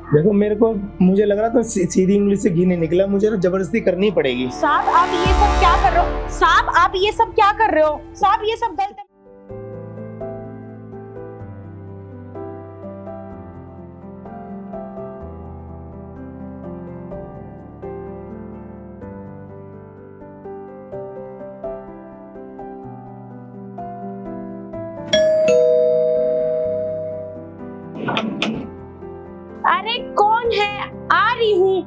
देखो मुझे लग रहा था सीधी उंगली से घी नहीं निकला, मुझे ना जबरदस्ती करनी पड़ेगी। साहब आप ये सब क्या कर रहे हो? साहब आप ये सब क्या कर रहे हो? साहब ये सब गलत है। अरे कौन है? आ रही हूँ।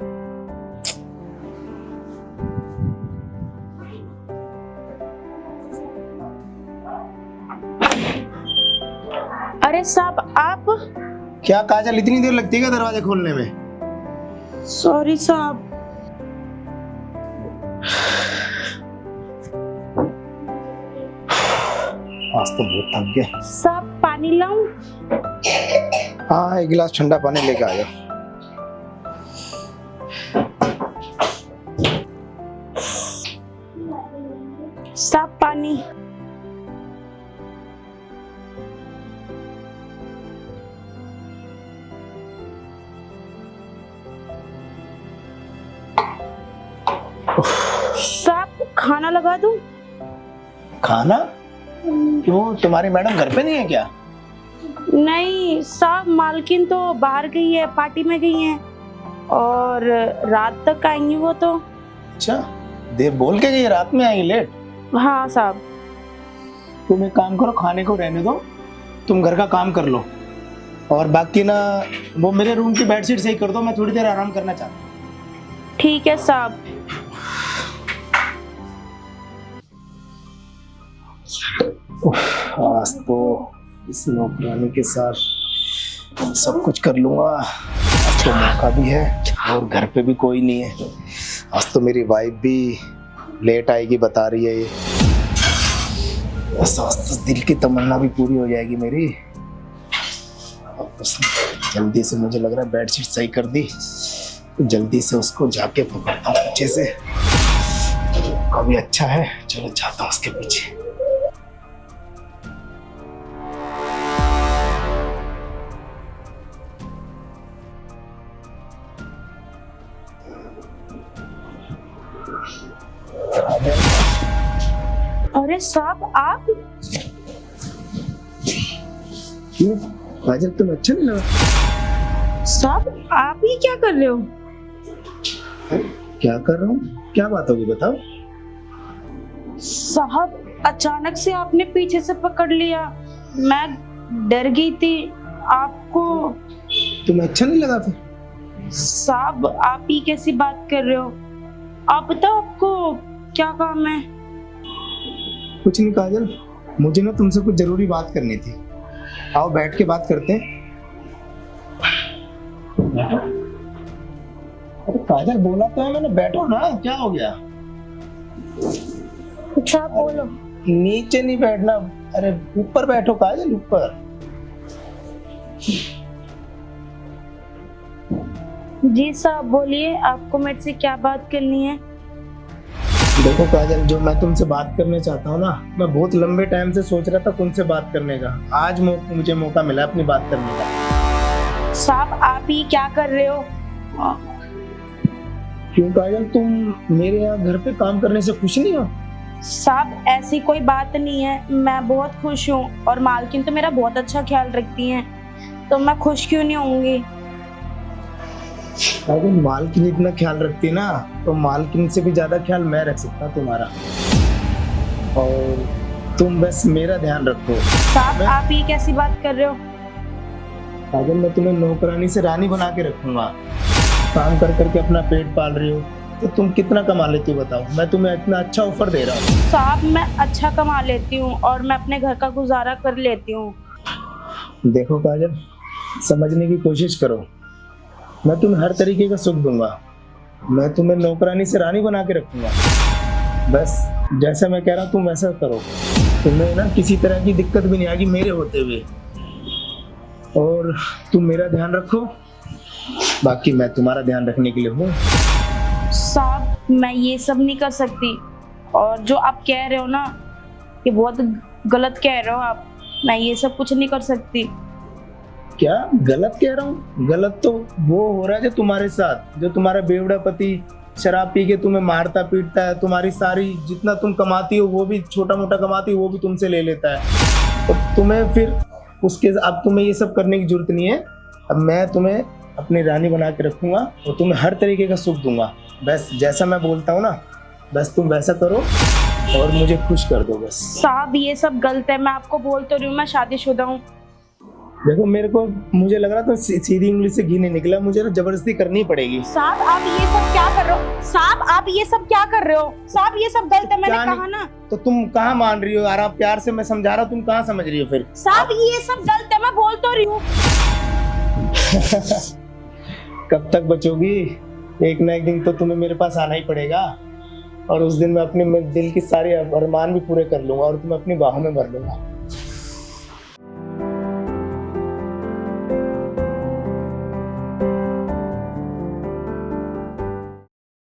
अरे साहब आप। क्या काजल, इतनी देर लगती है क्या दरवाजे खोलने में? सॉरी साहब। आज तो बहुत थक गए। साहब पानी लाऊं? हाँ, एक गिलास ठंडा पानी लेके आ जाओ। साहब पानी। साहब खाना लगा दूं? खाना? क्यों, तुम्हारी मैडम घर पे नहीं है क्या? नहीं साहब, मालकिन तो बाहर गई है, पार्टी में गई है और रात तक आएंगी वो तो। अच्छा, देव बोल के गई रात में आई लेट? हाँ साहब। तुम एक काम करो, खाने को रहने दो, तुम घर का काम कर लो और बाकी ना वो मेरे रूम की बेडशीट सही कर दो, मैं थोड़ी देर आराम करना चाहता हूँ। ठीक है साहब। आज तो इस नौकरानी के साथ सब कुछ कर लूंगा। आज तो मौका भी है और घर पे भी कोई नहीं है। आज तो मेरी वाइफ भी लेट आएगी बता रही है ये। बस आज तो दिल की तमन्ना भी पूरी हो जाएगी मेरी। बस जल्दी से, मुझे लग रहा है बेडशीट सही कर दी तो जल्दी से उसको जाके पकड़ता हूँ पीछे से। कभी अच्छा है, चलो जाता हूँ उसके पीछे। अरे साहब आप। क्यों काजल, तुम अच्छा नहीं लगा? साहब आप ही क्या कर रहे हो? क्या कर रहा हूँ? क्या बात होगी बताओ। साहब अचानक से आपने पीछे से पकड़ लिया, मैं डर गई थी आपको। तुम्हें अच्छा नहीं लगा फिर? साहब आप ही कैसी बात कर रहे हो? आप बताओ आपको क्या काम है? कुछ नहीं काजल, मुझे ना तुमसे कुछ जरूरी बात करनी थी। आओ बैठ के बात करते हैं। अरे काजल, बोला तो है मैंने, बैठो ना, क्या हो गया? अच्छा बोलो। नीचे नहीं बैठना, अरे ऊपर बैठो काजल, ऊपर। जी साहब बोलिए, आपको मेरे से क्या बात करनी है? देखो काजल, जो मैं तुमसे बात करने चाहता हूँ ना, मैं बहुत लंबे टाइम से सोच रहा था तुमसे बात करने का। आज मुझे मौका मिला अपनी बात करने का। साहब आप ही क्या कर रहे हो? क्यों काजल, तुम मेरे यहाँ घर पे काम करने से खुश नहीं हो? साहब ऐसी कोई बात नहीं है, मैं बहुत खुश हूँ और मालकिन तो मेरा बहुत अच्छा ख्याल रखती हैं, तो मैं खुश क्यों नहीं होंगी? अगर मालकिन इतना ख्याल रखती ना, तो मालकिन से भी ज्यादा ख्याल मैं रख सकता तुम्हारा। और तुम बस मेरा ध्यान रखो। साहब आप ये कैसी बात कर रहे हो? अगर मैं तुम्हें नौकरानी से रानी बना के रखूंगा, काम कर करके अपना पेट पाल रही हो, तो तुम कितना कमा लेती हो बताओ? मैं तुम्हें इतना अच्छा ऑफर दे रहा हूँ। साहब मैं अच्छा कमा लेती हूँ और मैं अपने घर का गुजारा कर लेती हूँ। देखो काजल, समझने की कोशिश करो, मैं तुम्हें हर तरीके का सुख दूंगा। मैं तुम्हें नौकरानी से रानी बना के रखूंगा। बस जैसा मैं कह रहा हूँ तुम वैसा करो, तुम्हें ना किसी तरह की दिक्कत भी नहीं आएगी मेरे होते हुए। और तुम मेरा ध्यान रखो, बाकी मैं तुम्हारा ध्यान रखने के लिए हूँ। साहब मैं ये सब नहीं कर सकती, और जो आप कह रहे हो ना ये बहुत गलत कह रहे हो आप। मैं ये सब कुछ नहीं कर सकती। क्या गलत कह रहा हूँ? गलत तो वो हो रहा है जो तुम्हारे साथ, जो तुम्हारा बेवड़ा पति शराब पी के तुम्हें मारता पीटता है, तुम्हारी सारी जितना तुम कमाती हो वो भी छोटा मोटा कमाती हो वो भी तुमसे ले लेता है। तो तुम्हें फिर उसके अब तुम्हें ये सब करने की जरूरत नहीं है। अब मैं तुम्हें अपनी रानी बना के रखूंगा और तुम्हें हर तरीके का सुख दूंगा। बस जैसा मैं बोलता हूँ ना, बस तुम वैसा करो और मुझे खुश कर दो बस। साहब ये सब गलत है, मैं आपको बोल तो रही हूँ मैं शादीशुदा हूँ। देखो मुझे लग रहा था सीधी उंगली से घी नहीं निकला, मुझे ना जबरदस्ती करनी पड़ेगी। साहब आप ये सब क्या कर रहे हो? साहब आप ये सब क्या कर रहे हो? साहब ये सब गलत है, मैंने क्या कहा ना। तो तुम कहाँ मान रही हो यार? आप प्यार से मैं समझा रहा हूँ, तुम कहाँ समझ रही हो फिर? साहब ये सब गलत है, मैं बोल तो रही हूँ। कब तक बचोगी? एक ना एक दिन तो तुम्हें मेरे पास आना ही पड़ेगा और उस दिन मैं अपने दिल की सारी अरमान भी पूरे कर लूंगा और तुम्हें अपनी बाहों में भर लूंगा।